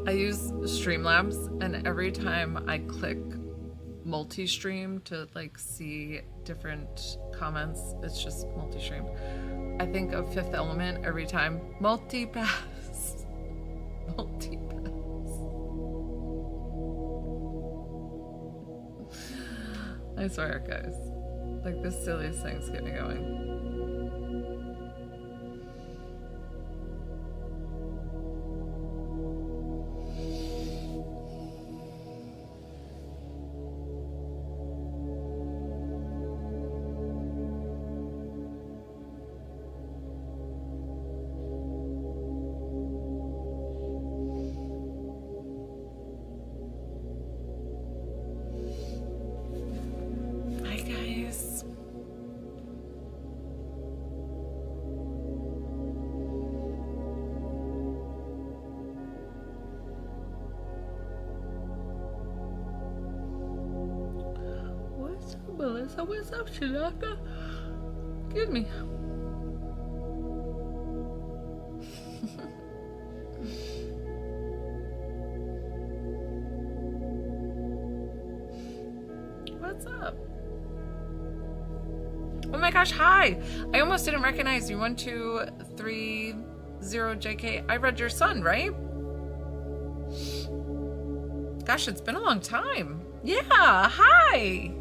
I use Streamlabs, and every time I click multi-stream to like see different comments, it's just multi-stream. I think of Fifth Element every time. Multi-pass. Multi-pass. I swear, guys. Like, the silliest things get me going. Melissa, what's up, Shinaka? Excuse me. What's up? Oh my gosh, hi! I almost didn't recognize you. 1230 JK. I read your son, right? Gosh, it's been a long time. Yeah, hi!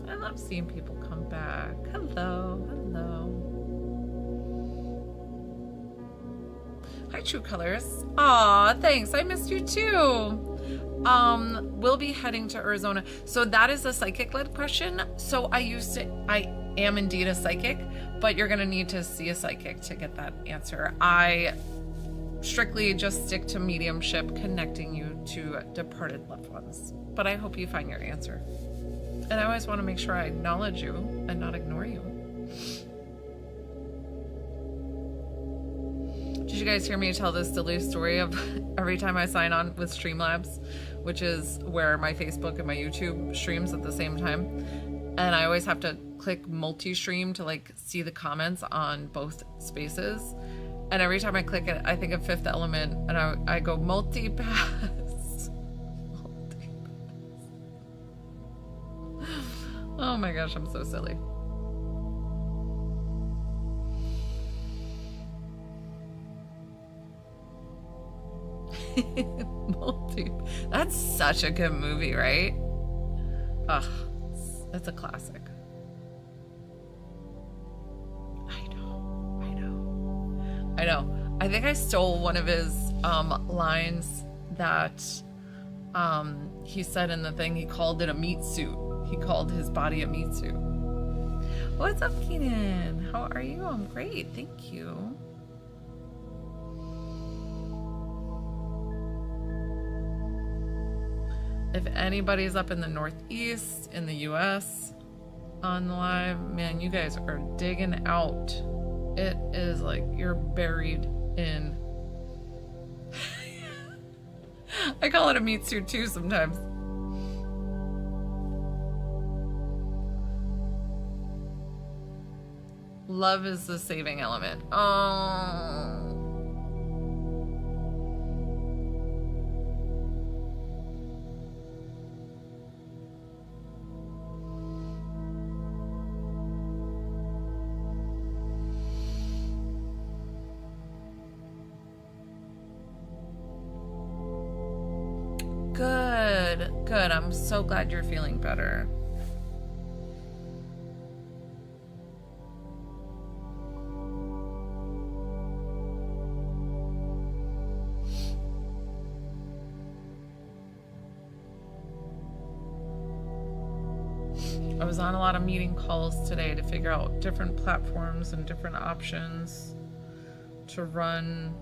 I love seeing people come back. Hello, hello. Hi, True Colors. Aw, thanks. I missed you too. We'll be heading to Arizona. So that is a psychic-led question. So I am indeed a psychic, but you're gonna need to see a psychic to get that answer. I strictly just stick to mediumship, connecting you to departed loved ones. But I hope you find your answer. And I always want to make sure I acknowledge you and not ignore you. Did you guys hear me tell this silly story of every time I sign on with Streamlabs, which is where my Facebook and my YouTube streams at the same time? And I always have to click multi-stream to like see the comments on both spaces. And every time I click it, I think of Fifth Element, and I go multi-pass. Oh my gosh, I'm so silly. That's such a good movie, right? Ugh, it's a classic. I know. I think I stole one of his lines that he said in the thing. He called it a meat suit. He called his body a meat suit. What's up, Keenan? How are you? I'm great. Thank you. If anybody's up in the Northeast, in the US, on the live, man, you guys are digging out. It is like you're buried in. I call it a meat suit too sometimes. Love is the saving element. Oh. Good. I'm so glad you're feeling better. I was on a lot of meeting calls today to figure out different platforms and different options to run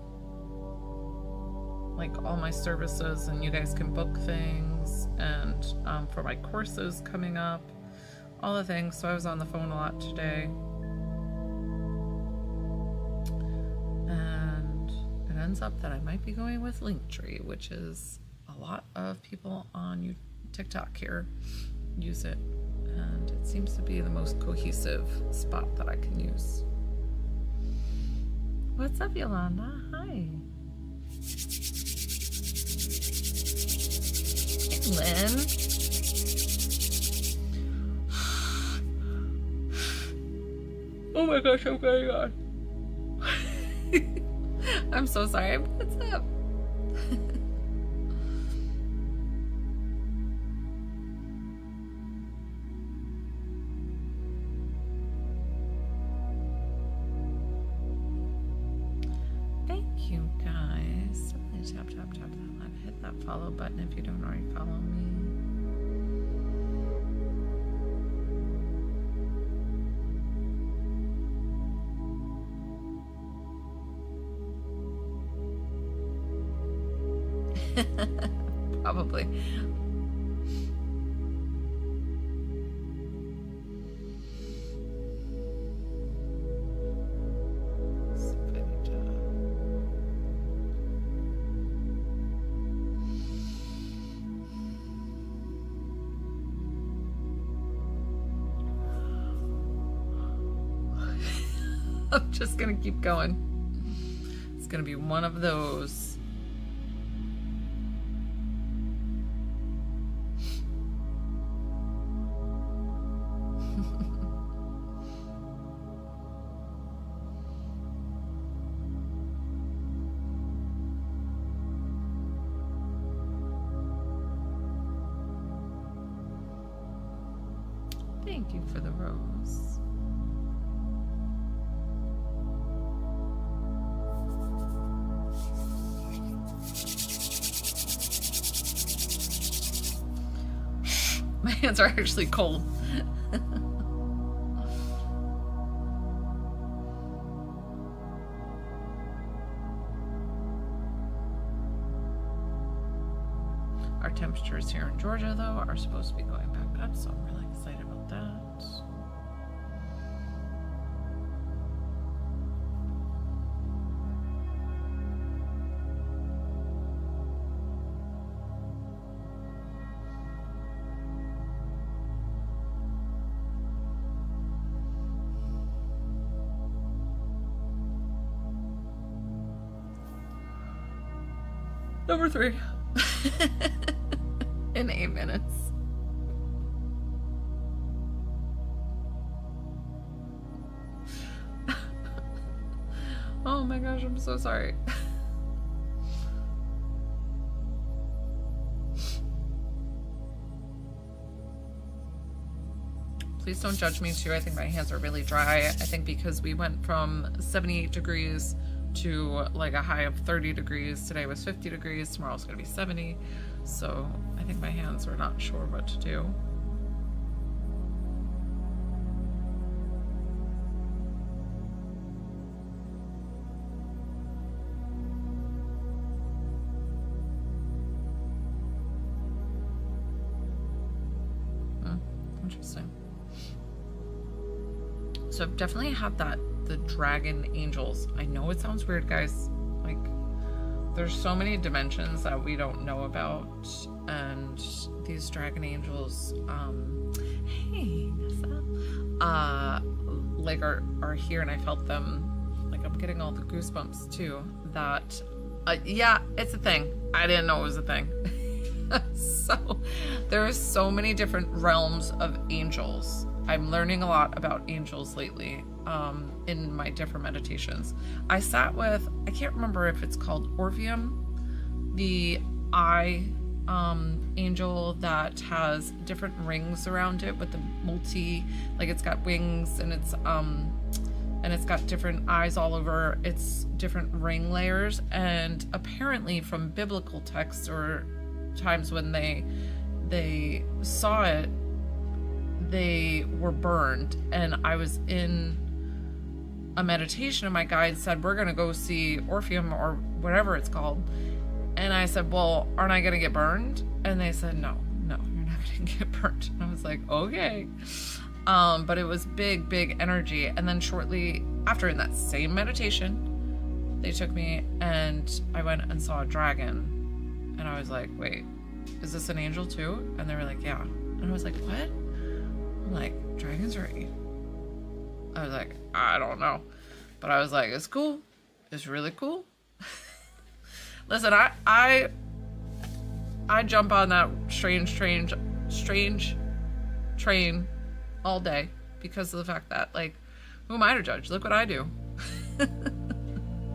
like all my services, and you guys can book things, and for my courses coming up, all the things. So I was on the phone a lot today, and it ends up that I might be going with Linktree, which is a lot of people on TikTok here use it, and it's seems to be the most cohesive spot that I can use. What's up, Yolanda? Hi. Hey, Lynn. Oh my gosh, I'm going on. I'm so sorry. What's up? Thank you, guys. Definitely tap, tap, tap that. Hit that follow button if you don't already follow me. Probably. I'm just gonna keep going. It's gonna be one of those. Thank you for the rose. My hands are actually cold. Our temperatures here in Georgia, though, are supposed to be going back up, so I'm really excited about that. Number 3. In 8 minutes. Oh my gosh, I'm so sorry. Please don't judge me too. I think my hands are really dry. I think because we went from 78 degrees to like a high of 30 degrees. Today was 50 degrees. Tomorrow's gonna be 70. So I think my hands were not sure what to do. Interesting. So I've definitely had the dragon angels. I know it sounds weird, guys. Like, there's so many dimensions that we don't know about, and these dragon angels, hey, Nessa, like are here, and I felt them. Like, I'm getting all the goosebumps too. That, yeah, it's a thing. I didn't know it was a thing. So there are so many different realms of angels. I'm learning a lot about angels lately in my different meditations. I sat with, I can't remember if it's called Orpheum, the eye angel that has different rings around it with the like it's got wings, and it's got different eyes all over its different ring layers. And apparently from biblical texts or times when they saw it, they were burned. And I was in a meditation and my guide said, we're gonna go see Orpheum or whatever it's called. And I said, well, aren't I gonna get burned? And they said, no, you're not gonna get burned. And I was like, okay. But it was big energy. And then shortly after, in that same meditation, they took me and I went and saw a dragon. And I was like, wait, is this an angel too? And they were like, yeah. And I was like, what? I'm like, dragons are evil. I was like, I don't know. But I was like, it's cool. It's really cool. Listen, I jump on that strange train all day because of the fact that, like, who am I to judge? Look what I do.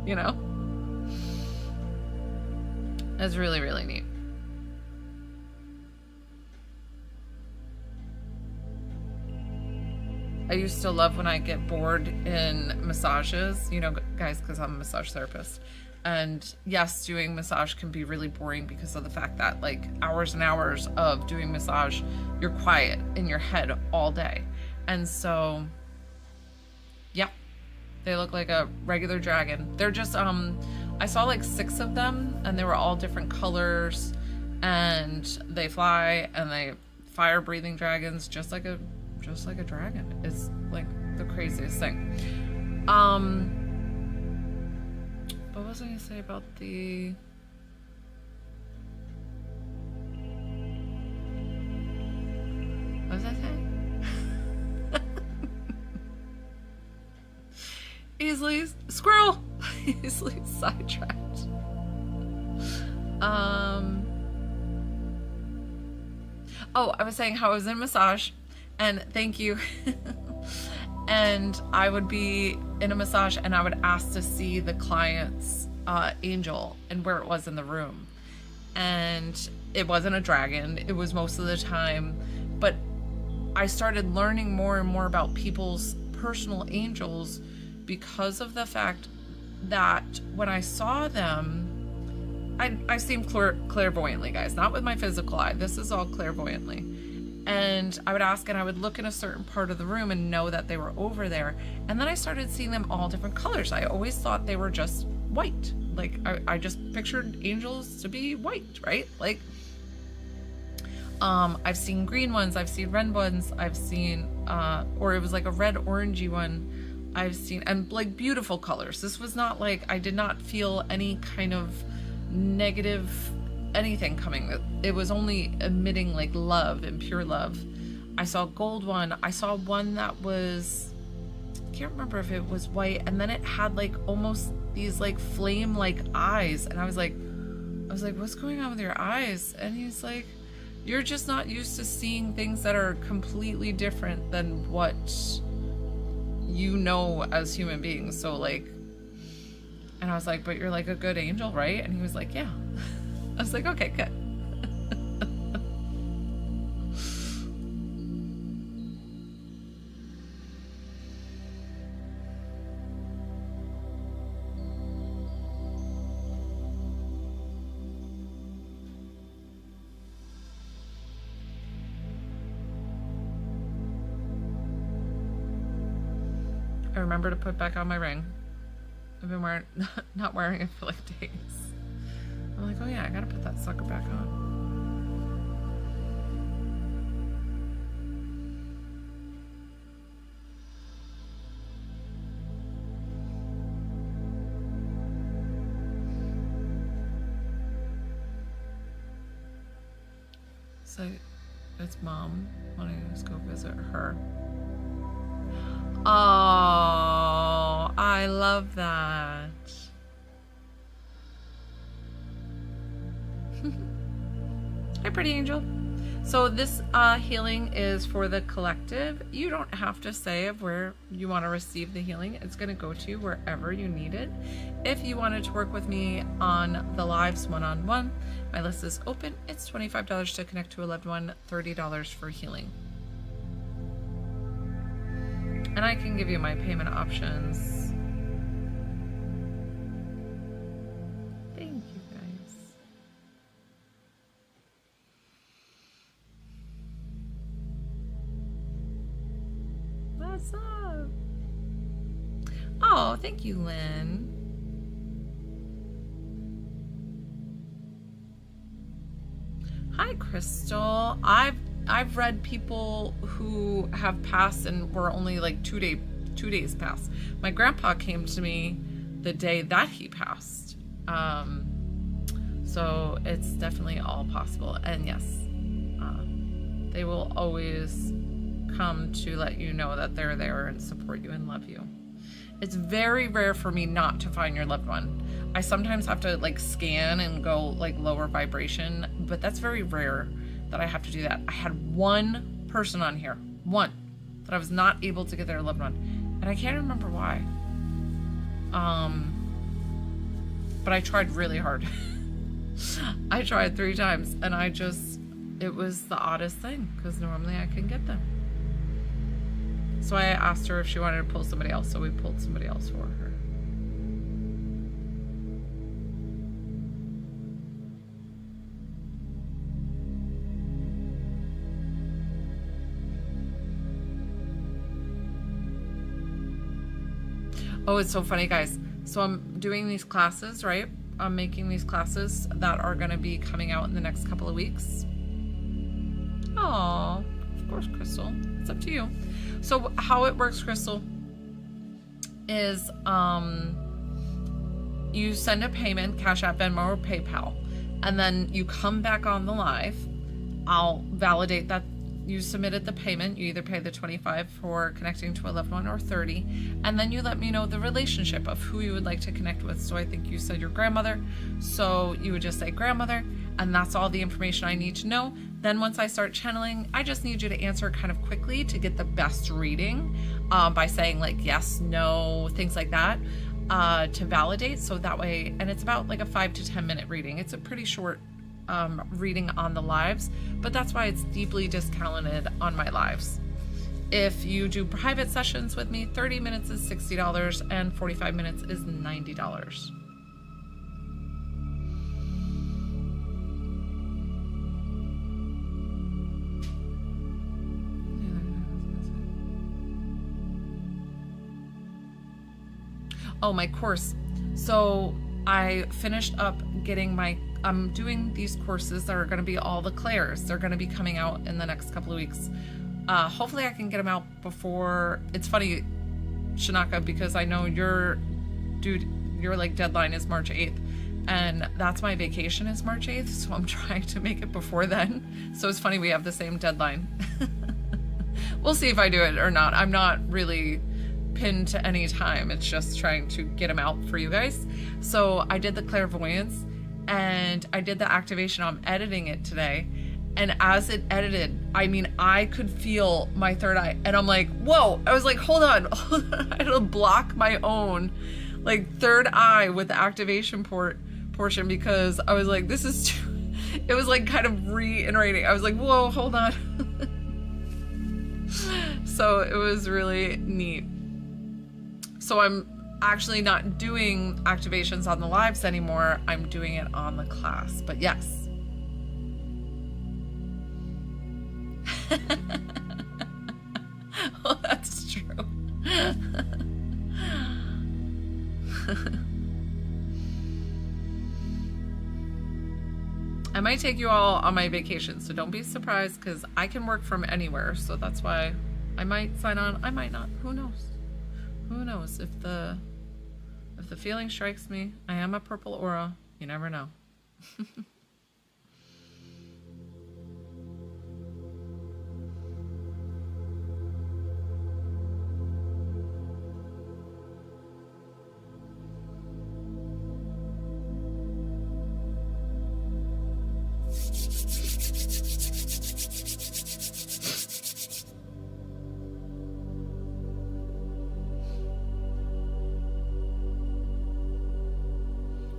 You know? It's really, really neat. I used to love when I get bored in massages, you know, guys, because I'm a massage therapist. And yes, doing massage can be really boring because of the fact that, like, hours and hours of doing massage, you're quiet in your head all day. And so, yeah, they look like a regular dragon. They're just, I saw like 6 of them, and they were all different colors, and they fly, and they fire-breathing dragons, just like a dragon. It's like the craziest thing. What was I gonna say about the... What was I saying? Easily squirrel. Easily sidetracked. Oh, I was saying how I was in massage, and thank you. And I would be in a massage, and I would ask to see the client's angel and where it was in the room. And it wasn't a dragon. It was most of the time. But I started learning more and more about people's personal angels because of the fact that when I saw them, I seen clairvoyantly, guys, not with my physical eye. This is all clairvoyantly. And I would ask, and I would look in a certain part of the room and know that they were over there. And then I started seeing them all different colors. I always thought they were just white. Like, I just pictured angels to be white, right? Like, I've seen green ones, I've seen red ones, I've seen, or it was like a red orangey one. I've seen, and like beautiful colors. This was not like, I did not feel any kind of negative anything coming. It was only emitting like love and pure love. I saw a gold one. I saw one that was, I can't remember if it was white, and then it had like almost these like flame like eyes, and I was like, what's going on with your eyes? And he's like, you're just not used to seeing things that are completely different than what you know as human beings. So like, and I was like, but you're like a good angel, right? And he was like, yeah. I was like, okay, good. I remember to put back on my ring. I've been not wearing it for like days. I'm like, oh yeah, I gotta put that sucker back on. So it's mom wanting us to go visit her. Oh, I love that. Hi, pretty angel. So this healing is for the collective. You don't have to say of where you want to receive the healing. It's going to go to you wherever you need it. If you wanted to work with me on the lives one-on-one, my list is open. It's $25 to connect to a loved one, $30 for healing. And I can give you my payment options. Thank you, guys. What's up? Oh, thank you, Lynn. Hi, Crystal. I've read people who have passed and were only like 2 days past. My grandpa came to me the day that he passed. So it's definitely all possible. And yes, they will always come to let you know that they're there and support you and love you. It's very rare for me not to find your loved one. I sometimes have to like scan and go like lower vibration, but that's very rare that I have to do that. I had one person on here, one, that I was not able to get their loved one, and I can't remember why. But I tried really hard. I tried 3 times, and it was the oddest thing, because normally I can get them. So I asked her if she wanted to pull somebody else, so we pulled somebody else for her. Oh, it's so funny, guys. So I'm doing these classes, right? I'm making these classes that are going to be coming out in the next couple of weeks. Oh, of course, Crystal. It's up to you. So how it works, Crystal, is you send a payment, Cash App, Venmo, or PayPal, and then you come back on the live. I'll validate that you submitted the payment. You either pay the $25 for connecting to a loved one or $30, and then you let me know the relationship of who you would like to connect with. So I think you said your grandmother, so you would just say grandmother, and that's all the information I need to know. Then once I start channeling, I just need you to answer kind of quickly to get the best reading by saying like yes, no, things like that to validate. So that way, and it's about like a 5 to 10 minute reading. It's a pretty short reading on the lives, but that's why it's deeply discounted on my lives. If you do private sessions with me, 30 minutes is $60 and 45 minutes is $90. Oh, my course. So I finished up getting I'm doing these courses that are going to be all the Clairs. They're going to be coming out in the next couple of weeks. Hopefully I can get them out before. It's funny, Shanaka, because I know your like deadline is March 8th, and that's my vacation is March 8th, so I'm trying to make it before then. So it's funny we have the same deadline. We'll see if I do it or not. I'm not really pinned to any time. It's just trying to get them out for you guys. So I did the clairvoyance and I did the activation. I'm editing it today, and as it edited, I mean, I could feel my third eye, and I'm like, whoa. I was like, hold on. I had to block my own like third eye with the activation portion, because I was like, this is too, it was like kind of reiterating. I was like, whoa, hold on. So it was really neat. So I'm actually not doing activations on the lives anymore. I'm doing it on the class, but yes. Well, that's true. I might take you all on my vacation, so don't be surprised, because I can work from anywhere. So that's why I might sign on. I might not. Who knows? Who knows? If the feeling strikes me, I am a purple aura. You never know.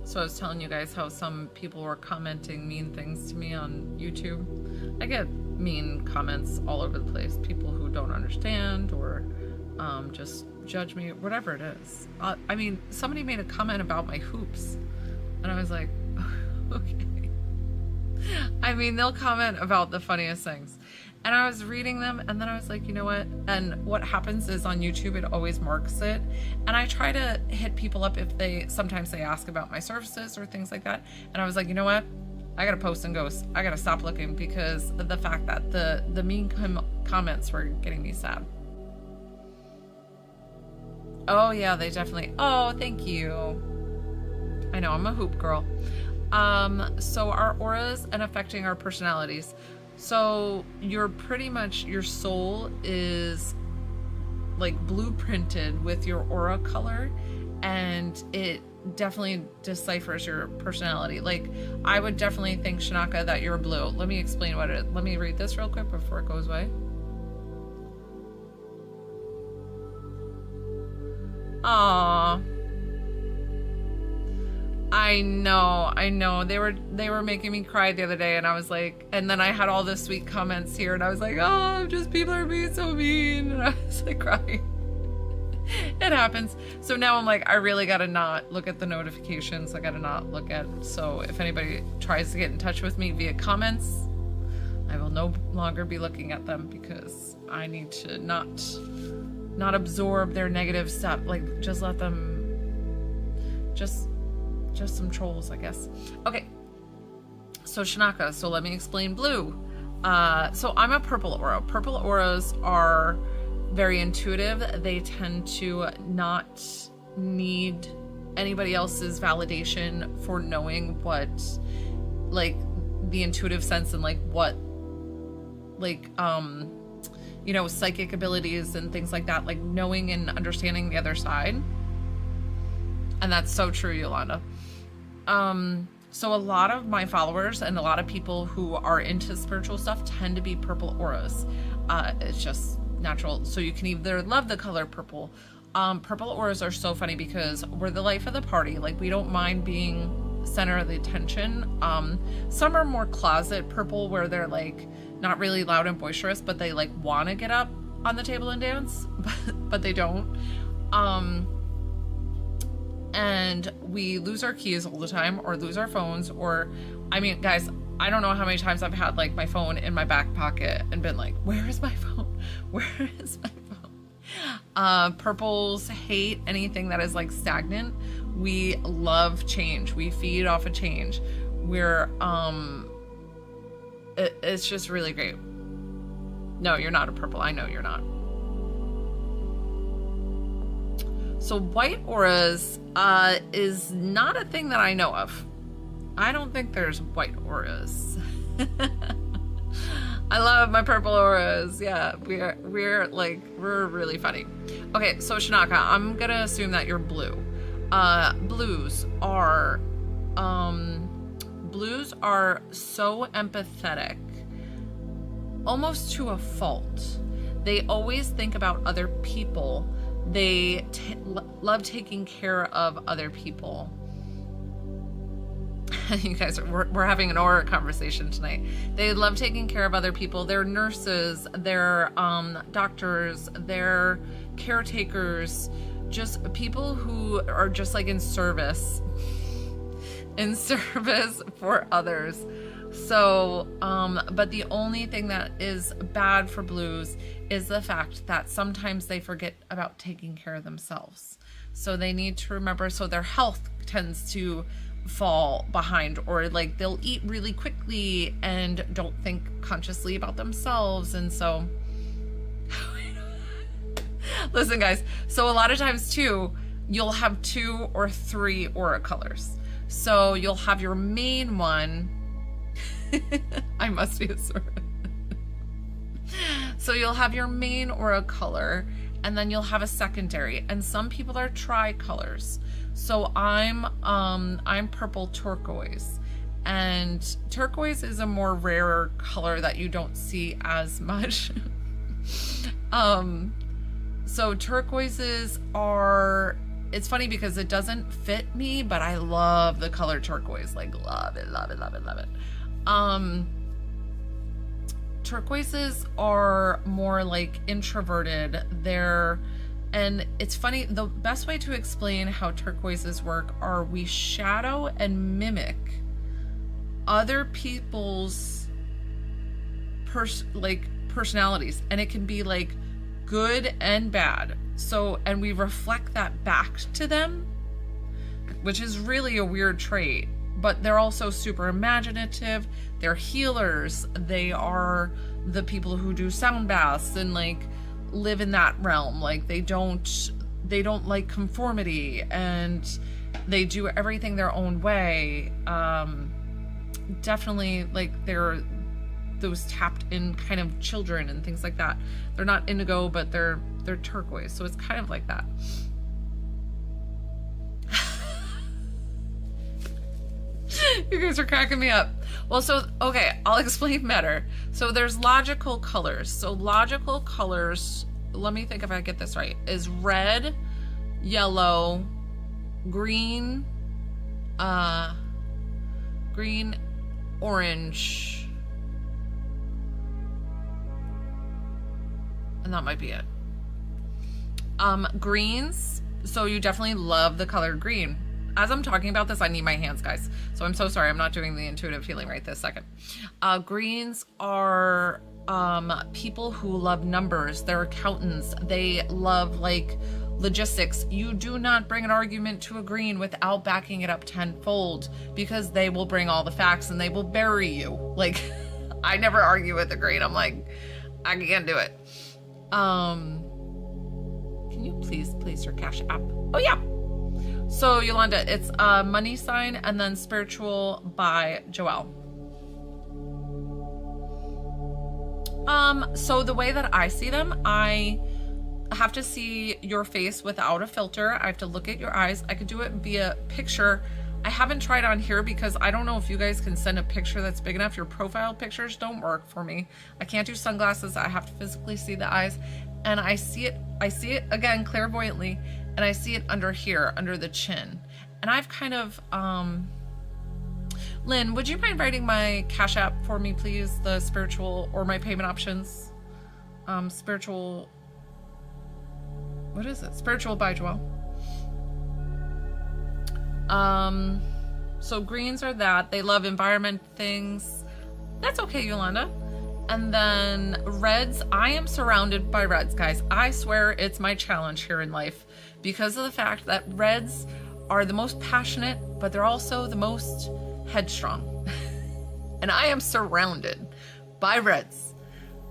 So I was telling you guys how some people were commenting mean things to me on YouTube. I get mean comments all over the place. People who don't understand or just judge me, whatever it is. I mean, somebody made a comment about my hoops, and I was like, okay. I mean, they'll comment about the funniest things. And I was reading them, and then I was like, you know what? And what happens is on YouTube, it always marks it. And I try to hit people up if sometimes they ask about my services or things like that. And I was like, you know what? I gotta post and ghost. I gotta stop looking, because of the fact that the mean comments were getting me sad. Oh yeah, they definitely, oh, thank you. I know, I'm a hoop girl. So our auras and affecting our personalities. So you're pretty much, your soul is like blueprinted with your aura color, and it definitely deciphers your personality. Like, I would definitely think, Shanaka, that you're blue. Let me explain what it, let me read this real quick before it goes away. Aww. I know. They were making me cry the other day, and I was like, and then I had all the sweet comments here, and I was like, oh, just people are being so mean, and I was like crying. It happens. So now I'm like, I really gotta not look at the notifications. I gotta not look at, so if anybody tries to get in touch with me via comments, I will no longer be looking at them, because I need to not absorb their negative stuff. Like, just let them, just some trolls, I guess. Okay, so Shanaka, so let me explain blue. So I'm a purple aura. Purple auras are very intuitive. They tend to not need anybody else's validation for knowing what, like, the intuitive sense and like what, like, you know, psychic abilities and things like that, like knowing and understanding the other side. And that's so true, Yolanda. So a lot of my followers and a lot of people who are into spiritual stuff tend to be purple auras. It's just natural. So you can either love the color purple. Purple auras are so funny because we're the life of the party. Like, we don't mind being center of the attention. Some are more closet purple, where they're like not really loud and boisterous, but they like want to get up on the table and dance, but they don't. And we lose our keys all the time, or lose our phones, or, I mean, guys, I don't know how many times I've had like my phone in my back pocket and been like, where is my phone? Where is my phone? Purples hate anything that is like stagnant. We love change. We feed off of change. We're, it's just really great. No, you're not a purple. I know you're not. So white auras is not a thing that I know of. I don't think there's white auras. I love my purple auras. Yeah, we're really funny. Okay, so Shanaka, I'm gonna assume that you're blue. Blues are so empathetic, almost to a fault. They always think about other people. They love taking care of other people. You guys, we're having an aura conversation tonight. They love taking care of other people. They're nurses, they're doctors, they're caretakers, just people who are just like in service for others. So, but the only thing that is bad for blues is the fact that sometimes they forget about taking care of themselves. So they need to remember, so their health tends to fall behind, or like they'll eat really quickly and don't think consciously about themselves. And so, listen guys, so a lot of times too, you'll have 2 or 3 aura colors. So you'll have your main one. I must be a sort of. So you'll have your main aura color, and then you'll have a secondary, and some people are tricolors. So I'm purple turquoise, and turquoise is a more rare color that you don't see as much. So turquoises are, it's funny because it doesn't fit me, but I love the color turquoise, like love it. Turquoises are more like introverted. And it's funny, the best way to explain how turquoises work are we shadow and mimic other people's personalities, and it can be like good and bad. So, and we reflect that back to them, which is really a weird trait. But they're also super imaginative. They're healers. They are the people who do sound baths and like live in that realm. Like they don't like conformity, and they do everything their own way. Definitely, like they're those tapped in kind of children and things like that. They're not indigo, but they're turquoise. So it's kind of like that. You guys are cracking me up. Well, so, okay, I'll explain better. So there's logical colors. So logical colors, let me think if I get this right, is red, yellow, green, green, orange, and that might be it. Greens, so you definitely love the color green. As I'm talking about this, I need my hands, guys. So I'm so sorry. I'm not doing the intuitive healing right this second. Greens are people who love numbers. They're accountants. They love like logistics. You do not bring an argument to a green without backing it up tenfold, because they will bring all the facts and they will bury you. Like, I never argue with a green. I'm like, I can't do it. Can you please place your Cash App? Oh yeah. So Yolanda, it's a money sign and then spiritual by Joelle. So the way that I see them, I have to see your face without a filter. I have to look at your eyes. I could do it via picture. I haven't tried on here because I don't know if you guys can send a picture that's big enough. Your profile pictures don't work for me. I can't do sunglasses. I have to physically see the eyes, and I see it again clairvoyantly. And I see it under here, under the chin. And I've kind of, Lynn, would you mind writing my Cash App for me, please? The spiritual, or my payment options. Spiritual, what is it? Spiritual by Joelle. So greens are that. They love environment things. That's okay, Yolanda. And then reds, I am surrounded by reds, guys. I swear it's my challenge here in life, because of the fact that reds are the most passionate, but they're also the most headstrong. And I am surrounded by reds.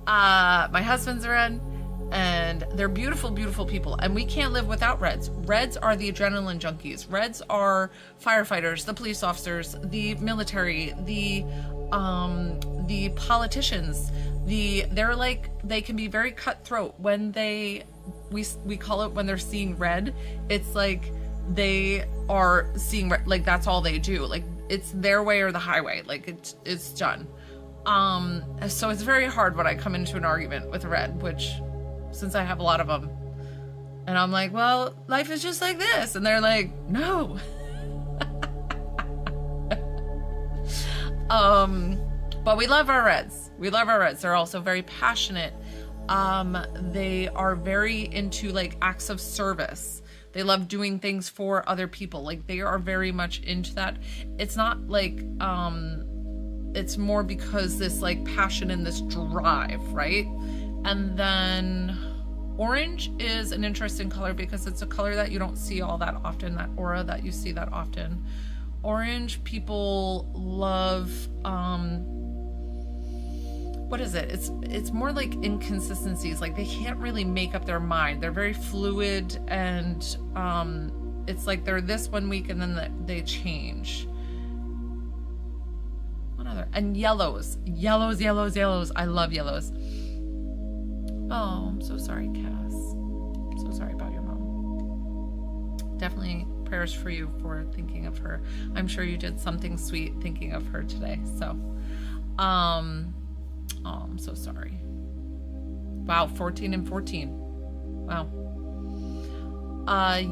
My husband's a red, and they're beautiful, beautiful people. And we can't live without reds. Reds are the adrenaline junkies. Reds are firefighters, the police officers, the military, the politicians. They're like, they can be very cutthroat when we call it when they're seeing red. It's like they are seeing red, like that's all they do. Like it's their way or the highway. Like it's done. So it's very hard when I come into an argument with a red, which, since I have a lot of them, and I'm like, well, life is just like this, and they're like, no. But we love our reds. We love our reds. They're also very passionate. They are very into like acts of service. They love doing things for other people. Like they are very much into that. It's not like, it's more because this like passion and this drive, right? And then orange is an interesting color because it's a color that you don't see all that often, that aura that you see that often. Orange people love, what is it? It's more like inconsistencies. Like they can't really make up their mind. They're very fluid, and it's like they're this one week and then they change. What other? And yellows. Yellows. I love yellows. Oh, I'm so sorry, Cass. So sorry about your mom. Definitely prayers for you for thinking of her. I'm sure you did something sweet thinking of her today. So, oh, I'm so sorry. Wow, 14 and 14. Wow.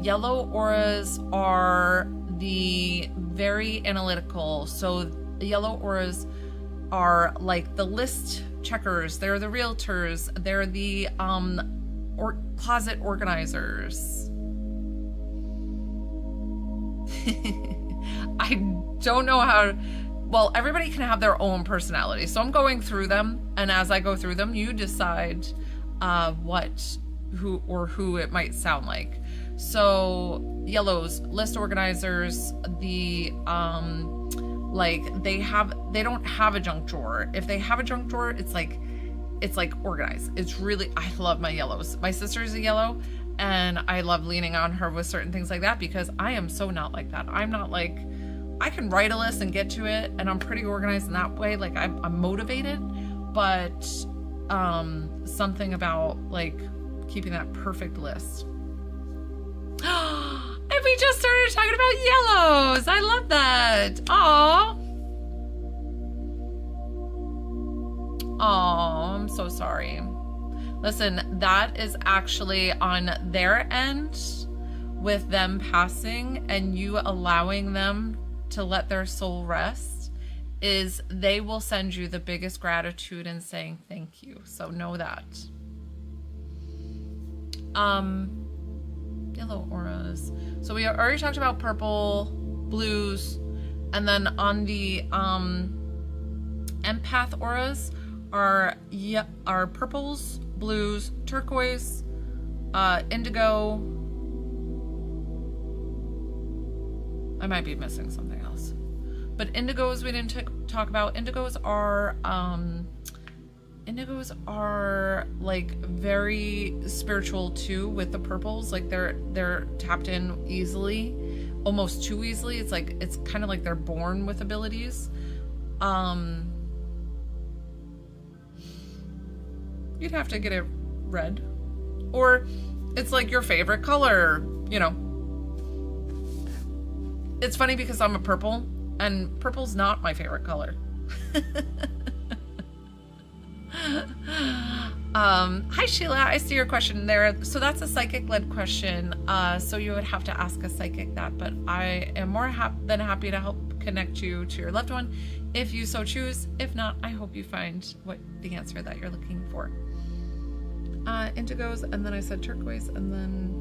Yellow auras are the very analytical. So the yellow auras are like the list checkers. They're the realtors. They're the closet organizers. I don't know how. Well, everybody can have their own personality. So I'm going through them, and as I go through them, you decide who it might sound like. So yellows, list organizers, the like they don't have a junk drawer. If they have a junk drawer, it's like organized. It's really, I love my yellows. My sister's a yellow, and I love leaning on her with certain things like that because I am so not like that. I'm not like, I can write a list and get to it, and I'm pretty organized in that way. Like I'm motivated, but something about like keeping that perfect list. And we just started talking about yellows. I love that. Aw. Oh, I'm so sorry. Listen, that is actually on their end with them passing and you allowing them to let their soul rest, is they will send you the biggest gratitude and saying thank you. So know that. Yellow auras. So we already talked about purple, blues, and then on the empath auras are purples, blues, turquoise, indigo. I might be missing something else, but indigos we didn't talk about. Indigos are like very spiritual too with the purples. Like they're tapped in easily, almost too easily. It's kind of like they're born with abilities. You'd have to get it red, or it's like your favorite color, you know. It's funny because I'm a purple and purple's not my favorite color. Hi Sheila, I see your question there. So that's a psychic led question. So you would have to ask a psychic that, but I am more than happy to help connect you to your loved one if you so choose. If not, I hope you find what the answer that you're looking for. Indigos, and then I said turquoise, and then,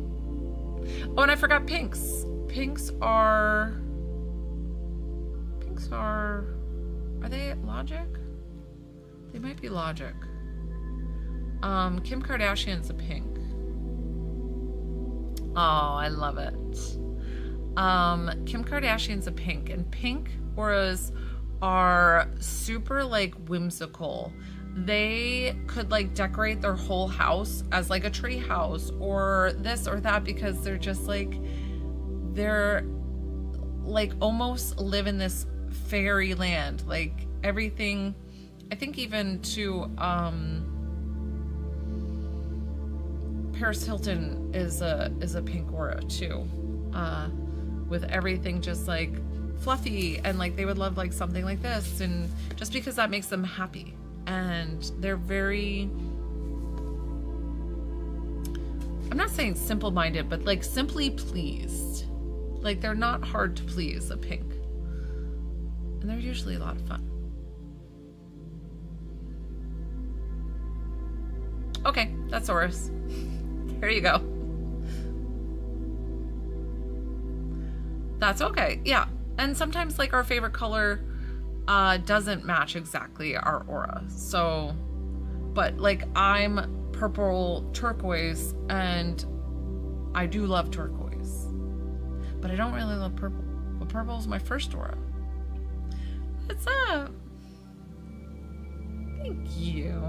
oh, and I forgot pinks. Pinks are they logic? They might be logic. Kim Kardashian's a pink. Oh, I love it. Kim Kardashian's a pink, and pink auras are super like whimsical. They could like decorate their whole house as like a tree house or this or that, because they're just like, they're like almost live in this fairy land. Like everything, I think even to Paris Hilton is a pink aura too, with everything just like fluffy, and like they would love like something like this, and just because that makes them happy. And they're very, I'm not saying simple-minded, but like simply pleased. Like they're not hard to please, a pink. And they're usually a lot of fun. Okay, that's Taurus. There you go. That's okay, yeah. And sometimes like our favorite color doesn't match exactly our aura. So, but like I'm purple turquoise, and I do love turquoise, but I don't really love purple. But purple is my first aura. What's up? Thank you.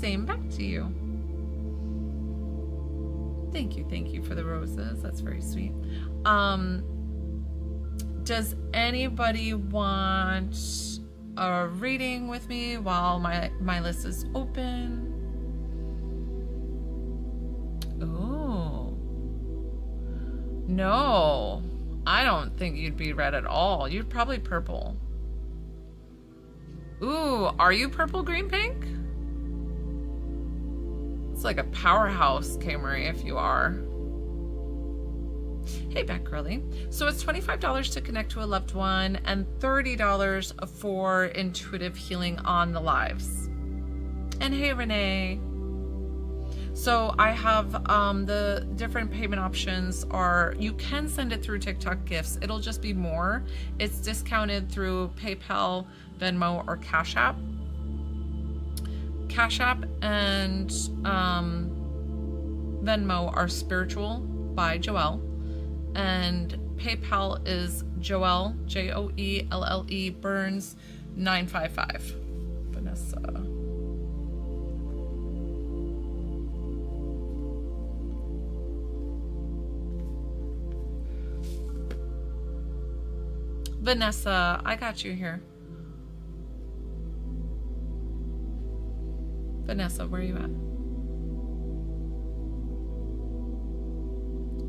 Same back to you. Thank you for the roses. That's very sweet. Does anybody want a reading with me while my list is open? Oh. No. I don't think you'd be red at all. You're probably purple. Ooh, are you purple, green, pink? It's like a powerhouse, K. Marie, if you are. Hey, Beck Curly. So it's $25 to connect to a loved one and $30 for intuitive healing on the lives. And hey, Renee. So I have the different payment options are, you can send it through TikTok gifts. It'll just be more. It's discounted through PayPal, Venmo, or Cash App. Cash App and Venmo are Spiritual by Joelle. And PayPal is Joelle, Joelle Burns 955. Vanessa. Vanessa, I got you here. Vanessa, where are you at?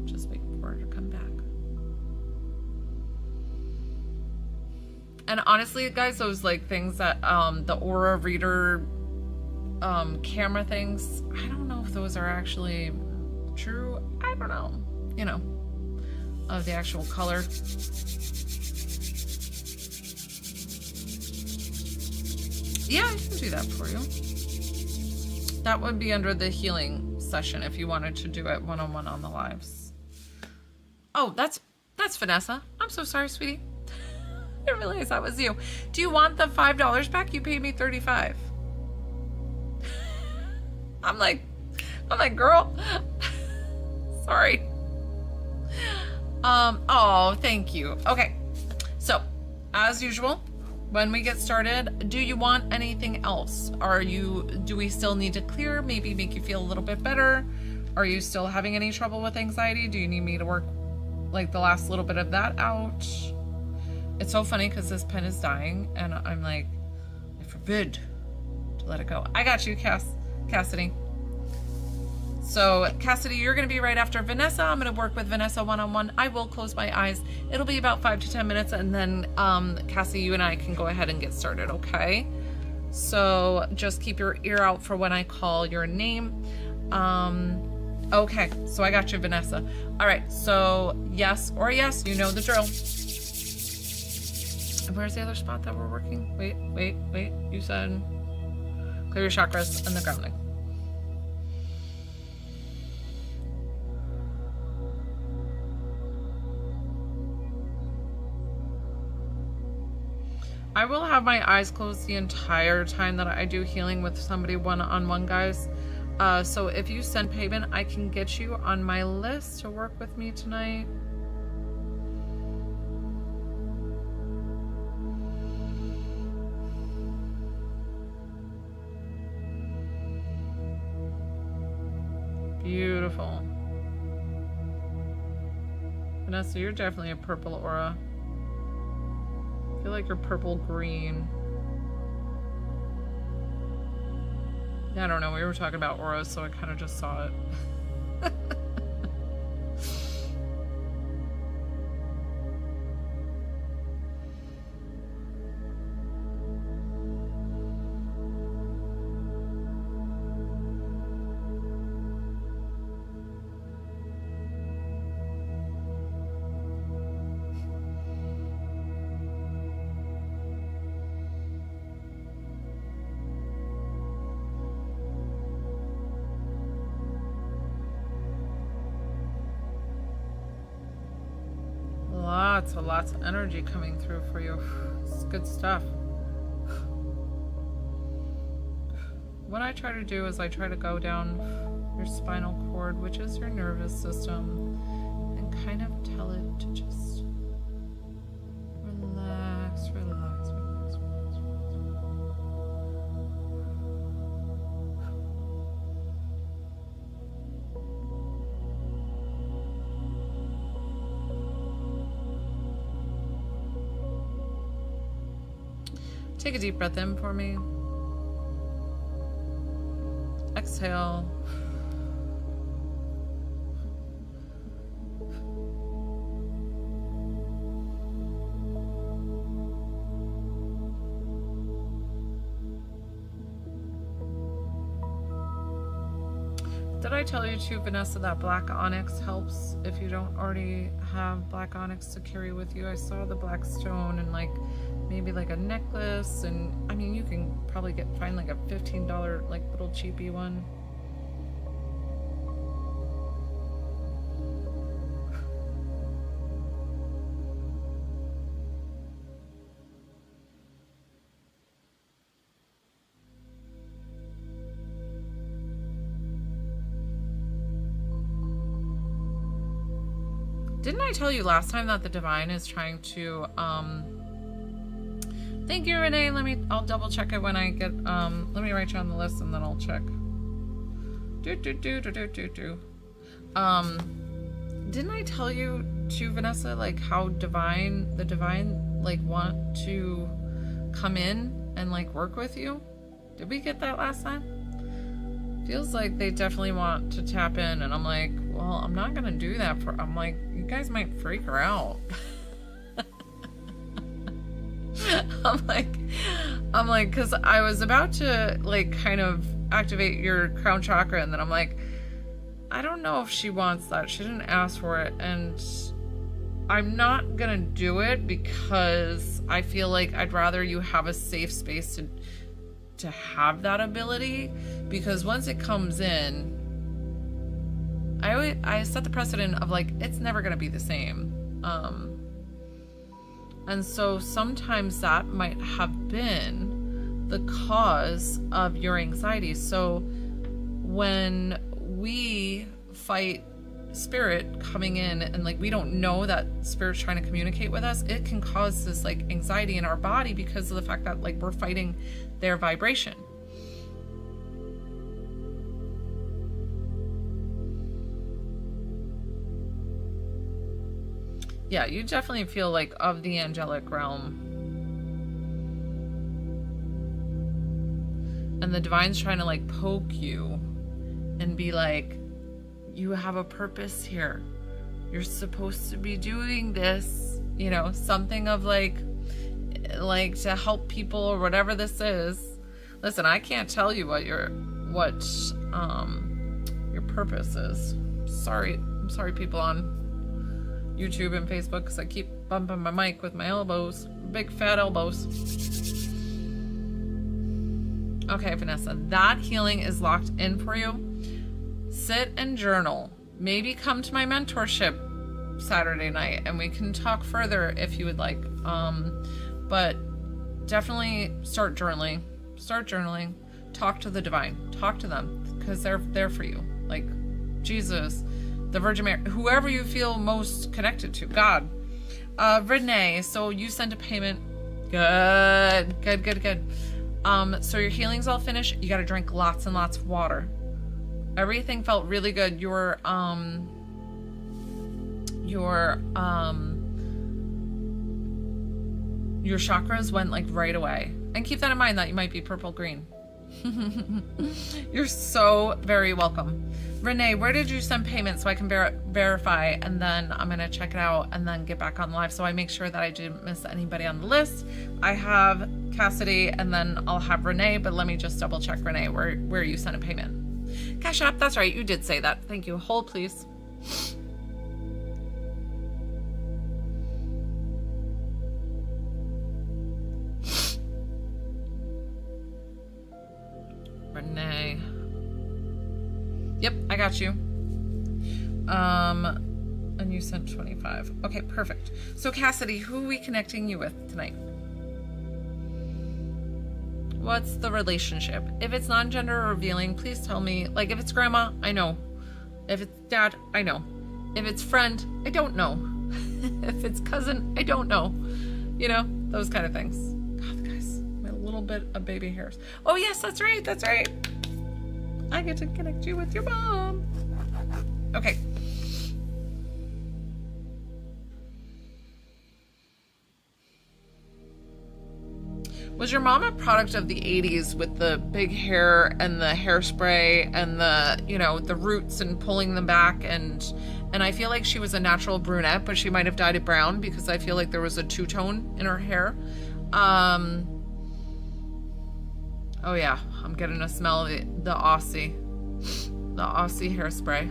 Just waiting for her to come back. And honestly, guys, those like things that the Aura Reader camera things, I don't know if those are actually true. I don't know, you know, of the actual color. Yeah, I can do that for you. That would be under the healing session if you wanted to do it one-on-one on the lives. Oh, that's Vanessa. I'm so sorry, sweetie. I didn't realize that was you. Do you want the $5 back? You paid me $35. I'm like, girl. Sorry. Oh, thank you. Okay. So, as usual, when we get started, do you want anything else? Do we still need to clear, maybe make you feel a little bit better? Are you still having any trouble with anxiety? Do you need me to work like the last little bit of that out? It's so funny because this pen is dying and I'm like, I forbid to let it go. I got you, Cassidy. So Cassidy, you're going to be right after Vanessa. I'm going to work with Vanessa one-on-one. I will close my eyes. It'll be about 5 to 10 minutes. And then Cassie, you and I can go ahead and get started. Okay. So just keep your ear out for when I call your name. Okay. So I got you, Vanessa. All right. So yes or yes, you know the drill. Where's the other spot that we're working? Wait. You said clear your chakras and the grounding. I will have my eyes closed the entire time that I do healing with somebody one-on-one, guys. So if you send payment, I can get you on my list to work with me tonight. Beautiful. Vanessa, you're definitely a purple aura. I feel like you're purple green. Yeah, I don't know. We were talking about auras, so I kind of just saw it. Lots of energy coming through for you. It's good stuff. What I try to do is I try to go down your spinal cord, which is your nervous system, and kind of tell it to just relax, relax, relax, relax, relax. Take a deep breath in for me. Exhale. Did I tell you too, Vanessa, that black onyx helps if you don't already have black onyx to carry with you? I saw the black stone and like maybe like a necklace, and I mean you can probably find like a $15 like little cheapy one. Didn't I tell you last time that the divine is trying to thank you, Renee. I'll double check it when I get let me write you on the list and then I'll check. Didn't I tell you too, Vanessa, like how the divine like want to come in and like work with you? Did we get that last time? feels like they definitely want to tap in, and I'm like, well, I'm not gonna do that for, I'm like, you guys might freak her out. I'm like, because I was about to like kind of activate your crown chakra, and then I'm like, I don't know if she wants that. She didn't ask for it, and I'm not gonna do it because I feel like I'd rather you have a safe space to have that ability, because once it comes in, I set the precedent of like, it's never gonna be the same. And so sometimes that might have been the cause of your anxiety. So when we fight spirit coming in and like we don't know that spirit's trying to communicate with us, it can cause this like anxiety in our body because of the fact that like we're fighting their vibration. Yeah, you definitely feel like of the angelic realm. And the divine's trying to like poke you and be like, you have a purpose here. You're supposed to be doing this, you know, something of like to help people or whatever this is. Listen, I can't tell you what your purpose is. I'm sorry people on YouTube and Facebook, because I keep bumping my mic with my elbows, big fat elbows. Okay, Vanessa, that healing is locked in for you. Sit and journal. Maybe come to my mentorship Saturday night and we can talk further if you would like. But definitely start journaling. Talk to the divine. Talk to them, because they're there for you. Like Jesus, the Virgin Mary, whoever you feel most connected to. God. Renee, so you sent a payment. Good. So your healing's all finished. You got to drink lots and lots of water. Everything felt really good. Your chakras went like right away. And keep that in mind that you might be purple green. You're so very welcome. Renee, where did you send payment so I can verify, and then I'm going to check it out and then get back on live so I make sure that I didn't miss anybody on the list. I have Cassidy and then I'll have Renee, but let me just double check, Renee, where you sent a payment. Cash App, that's right, you did say that. Thank you. Hold, please. Renee. Yep, I got you. And you sent 25. Okay, perfect. So Cassidy, who are we connecting you with tonight? What's the relationship? If it's non-gender revealing, please tell me. Like, if it's grandma, I know. If it's dad, I know. If it's friend, I don't know. If it's cousin, I don't know. You know, those kind of things. God, guys, my little bit of baby hairs. Oh, yes, that's right. I get to connect you with your mom. Okay. Was your mom a product of the 80s with the big hair and the hairspray and the, you know, the roots and pulling them back? And I feel like she was a natural brunette, but she might have dyed it brown because I feel like there was a two-tone in her hair. Oh yeah, I'm getting a smell of the Aussie hairspray.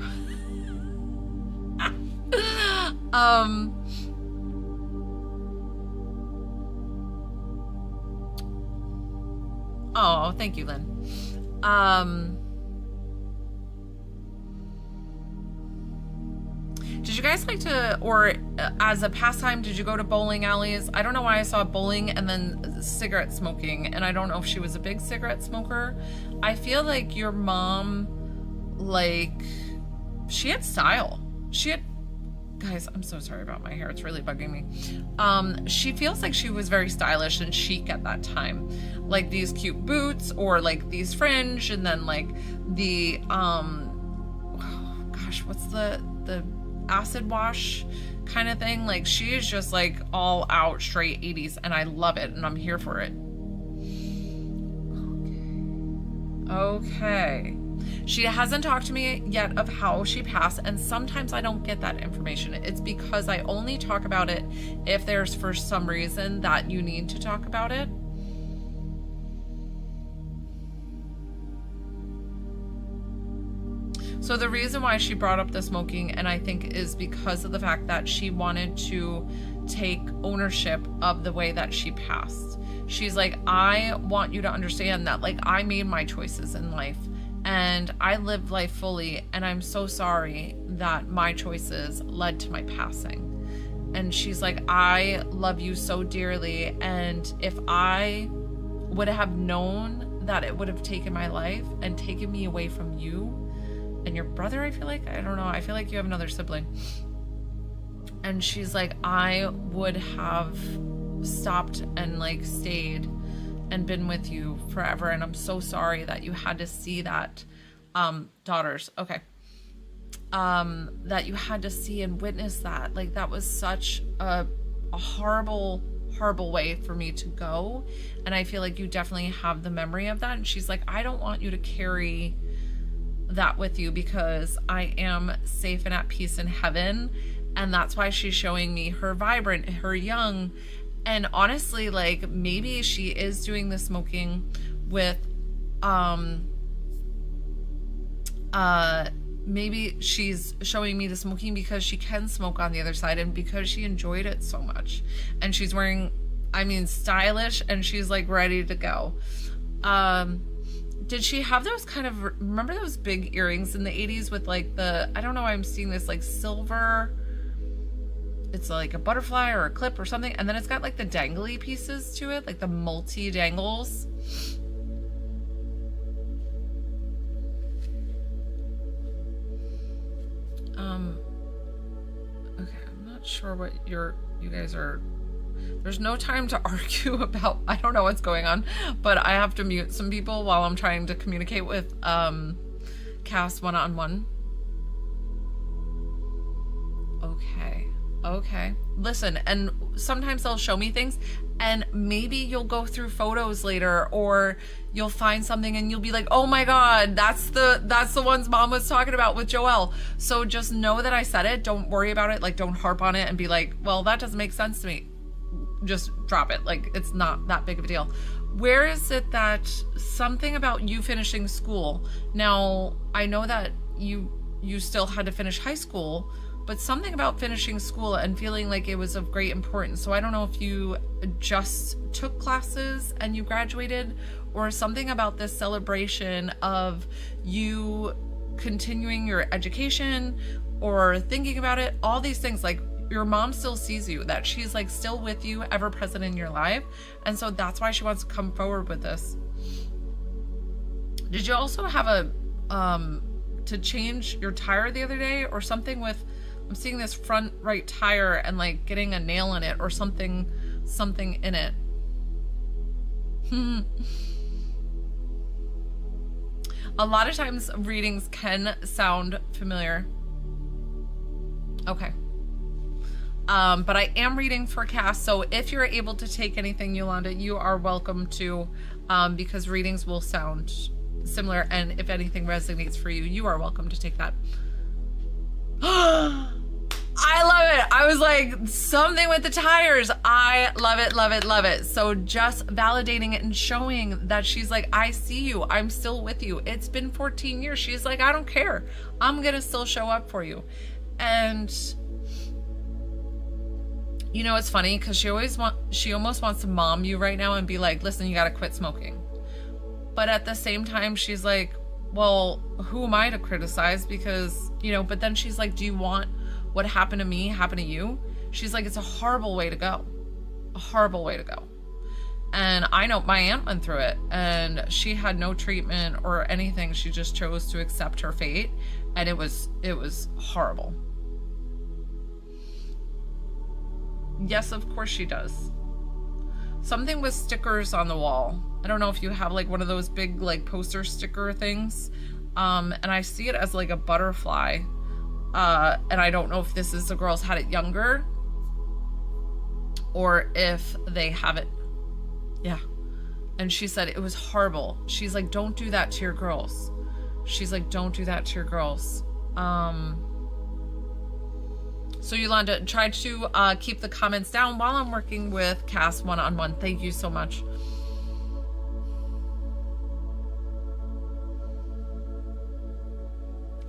Oh, thank you, Lynn. Did you guys like to, or as a pastime, did you go to bowling alleys? I don't know why I saw bowling and then cigarette smoking, and I don't know if she was a big cigarette smoker. I feel like your mom, like, she had style. Guys, I'm so sorry about my hair. It's really bugging me. She feels like she was very stylish and chic at that time. Like these cute boots or like these fringe, and then like the, what's the acid wash kind of thing. Like she is just like all out straight 80s, and I love it and I'm here for it. Okay. She hasn't talked to me yet of how she passed, and sometimes I don't get that information. It's because I only talk about it if there's for some reason that you need to talk about it. So the reason why she brought up the smoking, and I think is because of the fact that she wanted to take ownership of the way that she passed. She's like, I want you to understand that, like, I made my choices in life and I lived life fully, and I'm so sorry that my choices led to my passing. And she's like, I love you so dearly, and if I would have known that it would have taken my life and taken me away from you and your brother, I feel like, I don't know, I feel like you have another sibling. And she's like, I would have stopped and like stayed and been with you forever, and I'm so sorry that you had to see that, daughters, okay, that you had to see and witness that. Like, that was such a horrible way for me to go, and I feel like you definitely have the memory of that. And she's like, I don't want you to carry that with you, because I am safe and at peace in heaven. And that's why she's showing me her vibrant, her young. And honestly, like, maybe she is doing the smoking with maybe she's showing me the smoking because she can smoke on the other side, and because she enjoyed it so much, and she's wearing, I mean, stylish, and she's like ready to go. Did she have those kind of, remember those big earrings in the 80s with like the, I don't know, I'm seeing this like silver, it's like a butterfly or a clip or something, and then it's got like the dangly pieces to it, like the multi dangles. Okay, I'm not sure what you guys are. There's no time to argue about, I don't know what's going on, but I have to mute some people while I'm trying to communicate with Cass one-on-one. Okay. Listen, and sometimes they'll show me things, and maybe you'll go through photos later, or you'll find something and you'll be like, oh my God, that's the ones Mom was talking about with Joelle. So just know that I said it. Don't worry about it. Like, don't harp on it and be like, well, that doesn't make sense to me. Just drop it. Like, it's not that big of a deal. Where is it that something about you finishing school? Now, I know that you still had to finish high school, but something about finishing school and feeling like it was of great importance. So I don't know if you just took classes and you graduated, or something about this celebration of you continuing your education or thinking about it, all these things. Like, your mom still sees you, that she's like still with you, ever present in your life. And so that's why she wants to come forward with this. Did you also have a, to change your tire the other day or something with, I'm seeing this front right tire and like getting a nail in it or something in it. A lot of times readings can sound familiar. Okay. But I am reading for Cass, so if you're able to take anything, Yolanda, you are welcome to, because readings will sound similar, and if anything resonates for you, you are welcome to take that. I love it. I was like, something with the tires. I love it, love it, love it. So just validating it and showing that she's like, I see you. I'm still with you. It's been 14 years. She's like, I don't care. I'm going to still show up for you. And you know, it's funny because she almost wants to mom you right now and be like, listen, you got to quit smoking. But at the same time, she's like, well, who am I to criticize? Because, you know, but then she's like, do you want what happened to me happen to you? She's like, it's a horrible way to go. A horrible way to go. And I know my aunt went through it, and she had no treatment or anything. She just chose to accept her fate. And it was horrible. Yes, of course she does. Something with stickers on the wall. I don't know if you have like one of those big like poster sticker things. And I see it as like a butterfly. And I don't know if this is the girls had it younger or if they have it. Yeah. And she said it was horrible. She's like, don't do that to your girls. She's like, don't do that to your girls. So Yolanda, try to keep the comments down while I'm working with Cass one-on-one. Thank you so much.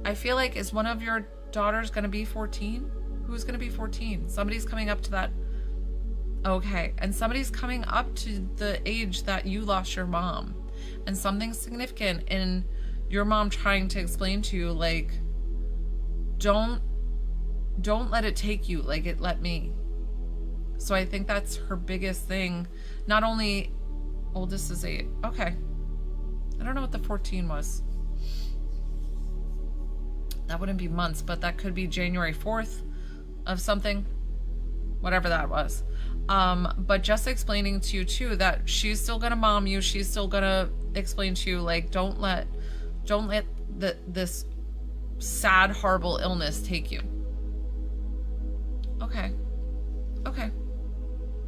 I feel like, is one of your daughters going to be 14? Who's going to be 14? Somebody's coming up to that. Okay. And somebody's coming up to the age that you lost your mom. And something significant in your mom trying to explain to you, like, don't let it take you like it let me. So I think that's her biggest thing. Not only, oldest is 8. Okay. I don't know what the 14 was. That wouldn't be months, but that could be January 4th of something, whatever that was. But just explaining to you too that she's still gonna mom you. She's still gonna explain to you, like, don't let this sad, horrible illness take you. Okay. Okay.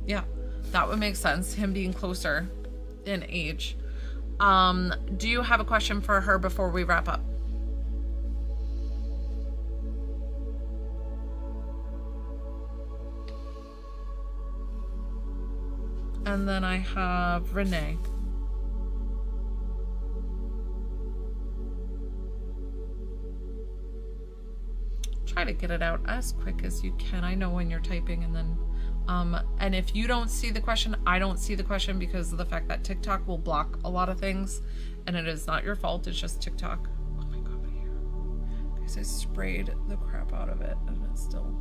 Yeah, that would make sense. Him being closer in age. Do you have a question for her before we wrap up? And then I have Renee. Try to get it out as quick as you can. I know when you're typing, and then and if you don't see the question, I don't see the question because of the fact that TikTok will block a lot of things, and it is not your fault. It's just TikTok. Oh my god, my hair. Guys, I sprayed the crap out of it, and it's still.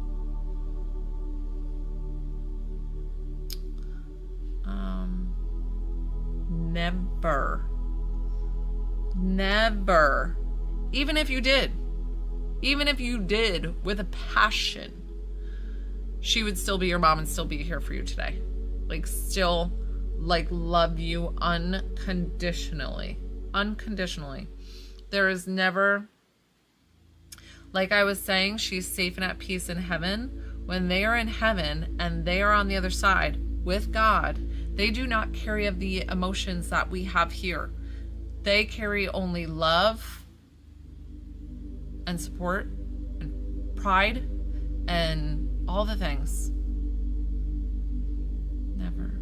Never. Even if you did with a passion, she would still be your mom and still be here for you today. Like, still, like, love you unconditionally. There is never, like I was saying, she's safe and at peace in heaven. When they are in heaven and they are on the other side with God, they do not carry of the emotions that we have here. They carry only love and support and pride and all the things. Never.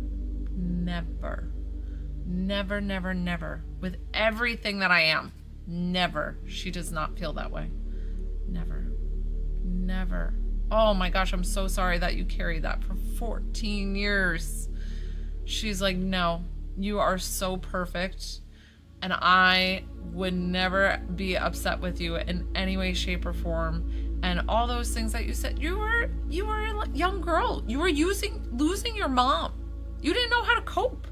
With everything that I am, never. She does not feel that way. Never. Oh my gosh, I'm so sorry that you carried that for 14 years. She's like, no, you are so perfect. And I would never be upset with you in any way, shape, or form. And all those things that you said, you were a young girl. You were losing your mom. You didn't know how to cope.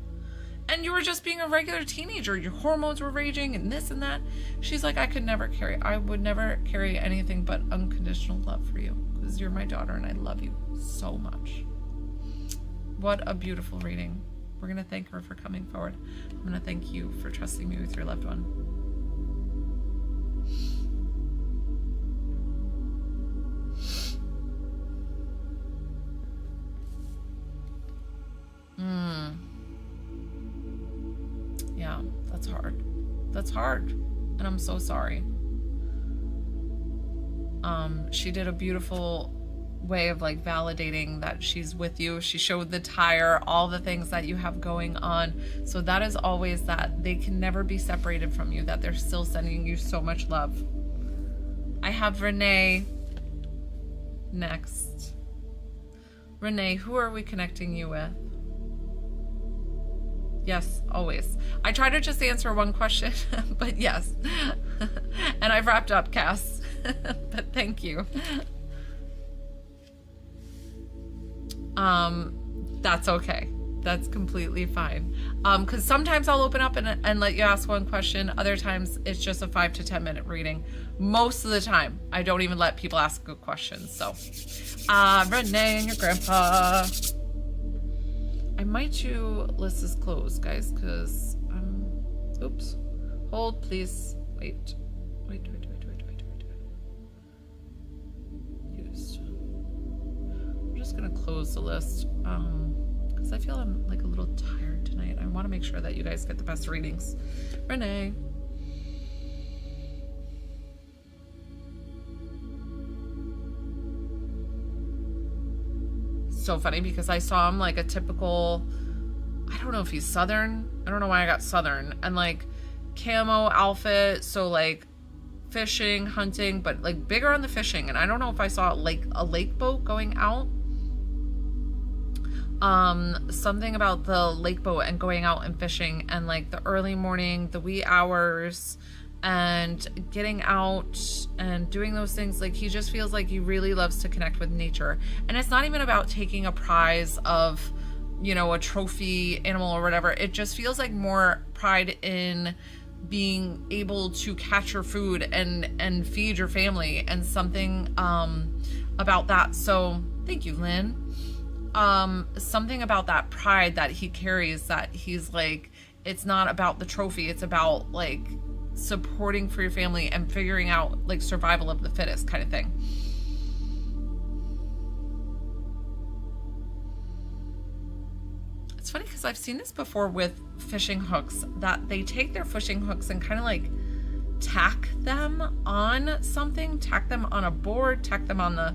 And you were just being a regular teenager. Your hormones were raging and this and that. She's like, I would never carry anything but unconditional love for you. Because you're my daughter and I love you so much. What a beautiful reading. We're going to thank her for coming forward. I'm going to thank you for trusting me with your loved one. Yeah, that's hard. And I'm so sorry. She did a beautiful way of like validating that she's with you. She showed the tire, all the things that you have going on. So that is always that they can never be separated from you, that they're still sending you so much love. I have Renee next. Renee, who are we connecting you with? Yes, always. I try to just answer one question, but yes. And I've wrapped up, Cass. But thank you. That's okay. That's completely fine. Because sometimes I'll open up and let you ask one question. Other times it's just a 5 to 10 minute reading. Most of the time, I don't even let people ask good questions. So, Renee and your grandpa. I might do list is closed, guys, because oops. Hold, please. Wait. Used. I'm just gonna close the list because I feel I'm like a little tired tonight. I want to make sure that you guys get the best readings. Renee. so funny because I saw him like a typical, I don't know if he's Southern. I don't know why I got Southern. And like camo outfit. So like fishing, hunting, but like bigger on the fishing. And I don't know if I saw like a lake boat going out. Something about the lake boat and going out and fishing and like the early morning, the wee hours, and getting out and doing those things. Like he just feels like he really loves to connect with nature. And it's not even about taking a prize of, you know, a trophy animal or whatever. It just feels like more pride in being able to catch your food and feed your family, and something about that. So thank you, Lynn. Something about that pride that he carries, that he's like, it's not about the trophy, it's about like supporting for your family and figuring out like survival of the fittest kind of thing. It's funny because I've seen this before with fishing hooks, that they take their fishing hooks and kind of like tack them on something, tack them on a board, tack them on the,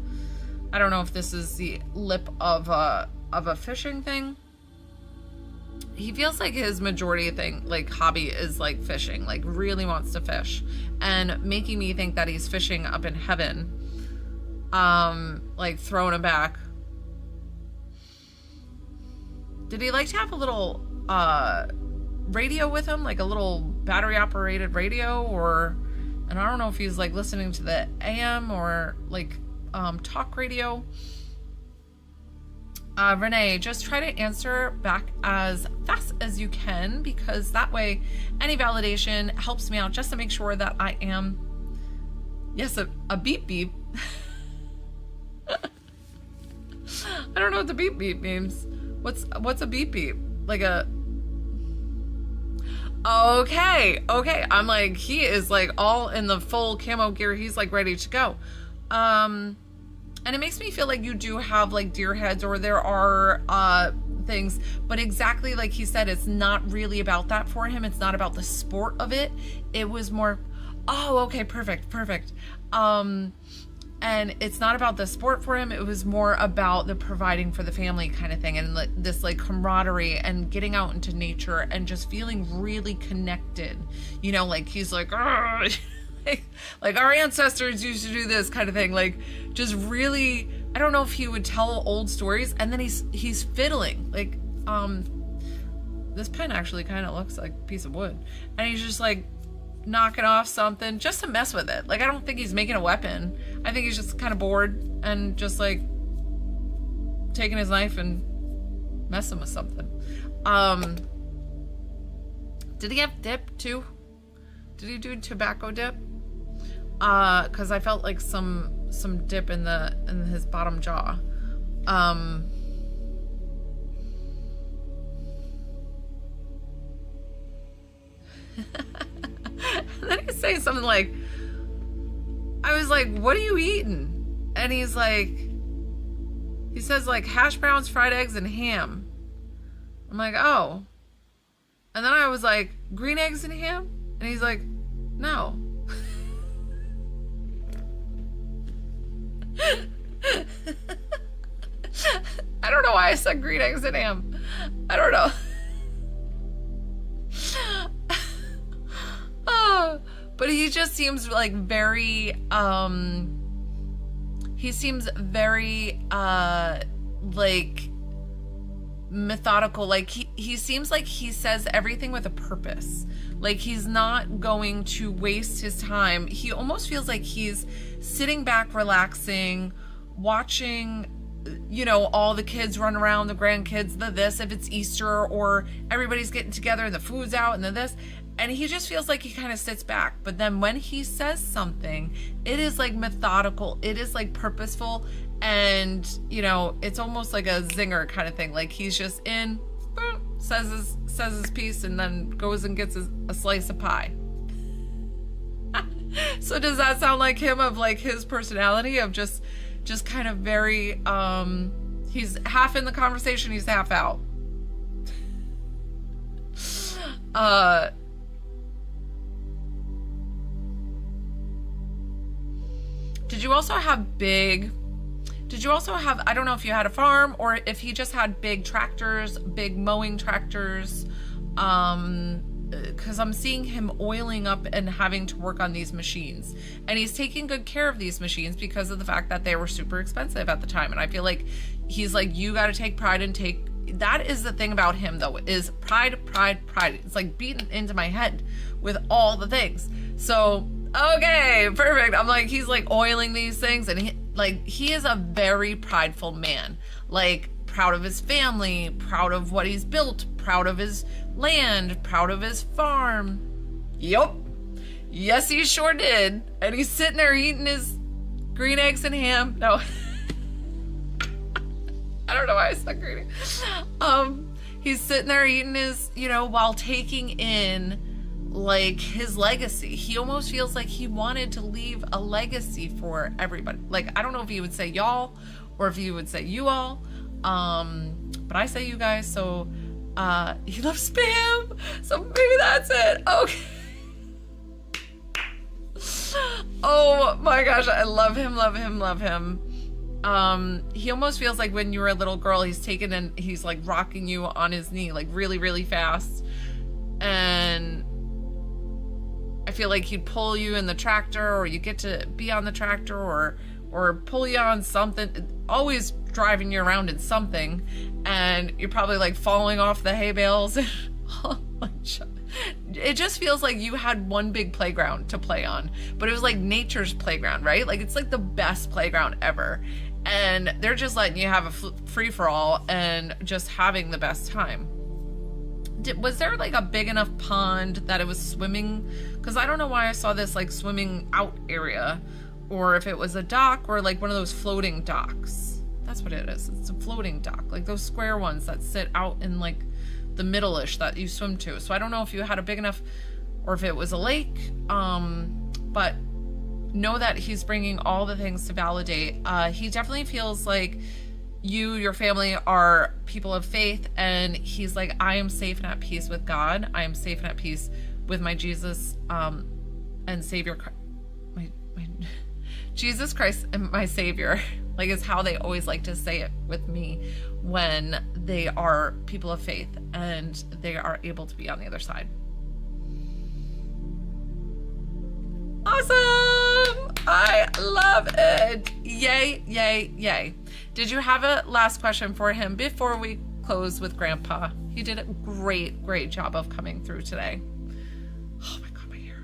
I don't know if this is the lip of a fishing thing. He feels like his majority thing, like hobby, is like fishing, like really wants to fish, and making me think that he's fishing up in heaven, like throwing him back. Did he like to have a little radio with him, like a little battery operated radio, or, and I don't know if he's like listening to the AM or like talk radio. Renee, just try to answer back as fast as you can, because that way any validation helps me out just to make sure that I am, yes, a beep beep. I don't know what the beep beep means. What's a beep beep? Like a, okay. I'm like, he is like all in the full camo gear. He's like ready to go. And it makes me feel like you do have like deer heads, or there are things, but exactly like he said, it's not really about that for him. It's not about the sport of it. It was more, oh, okay, perfect. And it's not about the sport for him. It was more about the providing for the family kind of thing, and like this like camaraderie and getting out into nature and just feeling really connected. You know, like he's like, like our ancestors used to do this kind of thing. Like just really, I don't know if he would tell old stories, and then he's fiddling. Like, this pen actually kind of looks like a piece of wood, and he's just like knocking off something just to mess with it. Like, I don't think he's making a weapon. I think he's just kind of bored and just like taking his knife and messing with something. Did he have dip too? Did he do tobacco dip? Because I felt like some dip in his bottom jaw. And then he's saying something like, I was like, what are you eating? And he says like hash browns, fried eggs, and ham. I'm like, oh. And then I was like, green eggs and ham? And he's like, no. I don't know why I said green eggs and ham. I don't know. But he just seems like very, he seems very, like methodical. Like he seems like he says everything with a purpose. Like he's not going to waste his time. He almost feels like he's sitting back, relaxing, watching, you know, all the kids run around, the grandkids, the this, if it's Easter or everybody's getting together and the food's out and the this. And he just feels like he kind of sits back. But then when he says something, it is like methodical. It is like purposeful. And, you know, it's almost like a zinger kind of thing. Like he's just in, boom, says his piece, and then goes and gets a slice of pie. So does that sound like him, of like his personality of just kind of very, he's half in the conversation, he's half out. Did you also have big Did you also have, I don't know if you had a farm or if he just had big tractors, big mowing tractors, because I'm seeing him oiling up and having to work on these machines. And he's taking good care of these machines because of the fact that they were super expensive at the time. And I feel like he's like, you got to take pride and that is the thing about him though, is pride. It's like beaten into my head with all the things. So, okay, perfect. I'm like, he's like oiling these things, and he is a very prideful man. Like, proud of his family, proud of what he's built, proud of his land, proud of his farm. Yup. Yes, he sure did. And he's sitting there eating his green eggs and ham. No. I don't know why I said green. He's sitting there eating his, while taking in like his legacy. He almost feels like he wanted to leave a legacy for everybody. Like, I don't know if he would say y'all or if he would say you all. But I say you guys, so he loves spam. So maybe that's it. Okay. Oh my gosh, I love him. He almost feels like when you were a little girl, he's taken and he's like rocking you on his knee, like really, really fast. And I feel like he'd pull you in the tractor, or you get to be on the tractor, or pull you on something, always driving you around in something, and you're probably like falling off the hay bales. Oh my God. It just feels like you had one big playground to play on, but it was like nature's playground, right? Like, it's like the best playground ever, and they're just letting you have a free-for-all and just having the best time. Was there like a big enough pond that it was swimming? Because I don't know why I saw this like swimming out area, or if it was a dock or like one of those floating docks. That's what it is. It's a floating dock, like those square ones that sit out in like the middle-ish that you swim to. So I don't know if you had a big enough, or if it was a lake, but know that he's bringing all the things to validate. He definitely feels like your family are people of faith, and he's like, I am safe and at peace with God. I am safe and at peace with my Jesus and Savior, my Jesus Christ and my Savior. Like, it's how they always like to say it with me when they are people of faith and they are able to be on the other side. Awesome! I love it. Yay, yay, yay. Did you have a last question for him before we close with Grandpa? He did a great job of coming through today. Oh my God, my hair.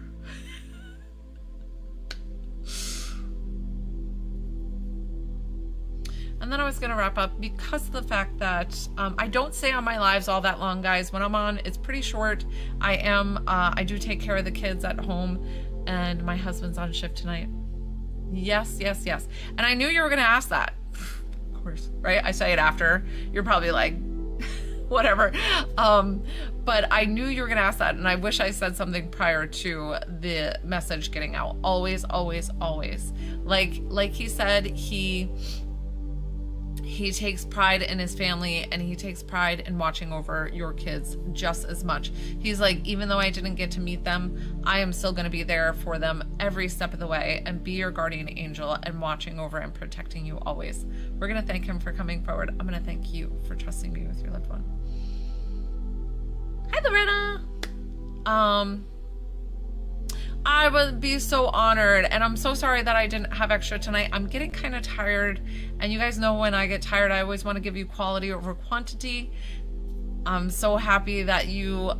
And then I was going to wrap up because of the fact that I don't stay on my lives all that long, guys. When I'm on, it's pretty short. I do take care of the kids at home, and my husband's on shift tonight. Yes. And I knew you were going to ask that. Of course, right? I say it after. You're probably like, whatever. But I knew you were going to ask that, and I wish I said something prior to the message getting out. Always. Like he said, he takes pride in his family, and he takes pride in watching over your kids just as much. He's like, even though I didn't get to meet them, I am still going to be there for them every step of the way and be your guardian angel and watching over and protecting you always. We're going to thank him for coming forward. I'm going to thank you for trusting me with your loved one. Hi, Lorena. I would be so honored, and I'm so sorry that I didn't have extra tonight. I'm getting kind of tired, and you guys know when I get tired, I always want to give you quality over quantity. I'm so happy that you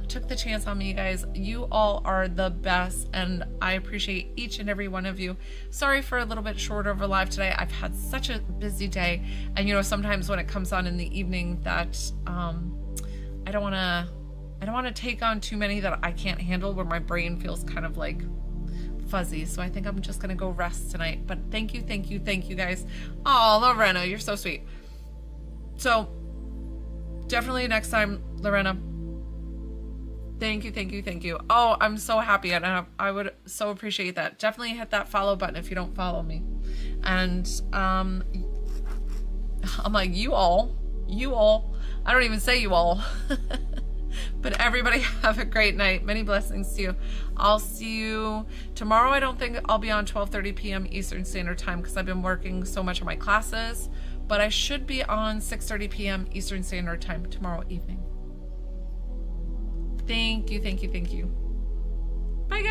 took the chance on me, you guys. You all are the best, and I appreciate each and every one of you. Sorry for a little bit shorter of a live today. I've had such a busy day, and sometimes when it comes on in the evening that I don't want to take on too many that I can't handle, where my brain feels kind of like fuzzy. So I think I'm just going to go rest tonight. But thank you guys. Oh, Lorena, you're so sweet. So definitely next time, Lorena. Thank you. Oh, I'm so happy. And I would so appreciate that. Definitely hit that follow button if you don't follow me. And I'm like, you all. I don't even say you all. But everybody have a great night. Many blessings to you. I'll see you tomorrow. I don't think I'll be on 12:30 p.m. Eastern Standard Time because I've been working so much on my classes. But I should be on 6:30 p.m. Eastern Standard Time tomorrow evening. Thank you, thank you, thank you.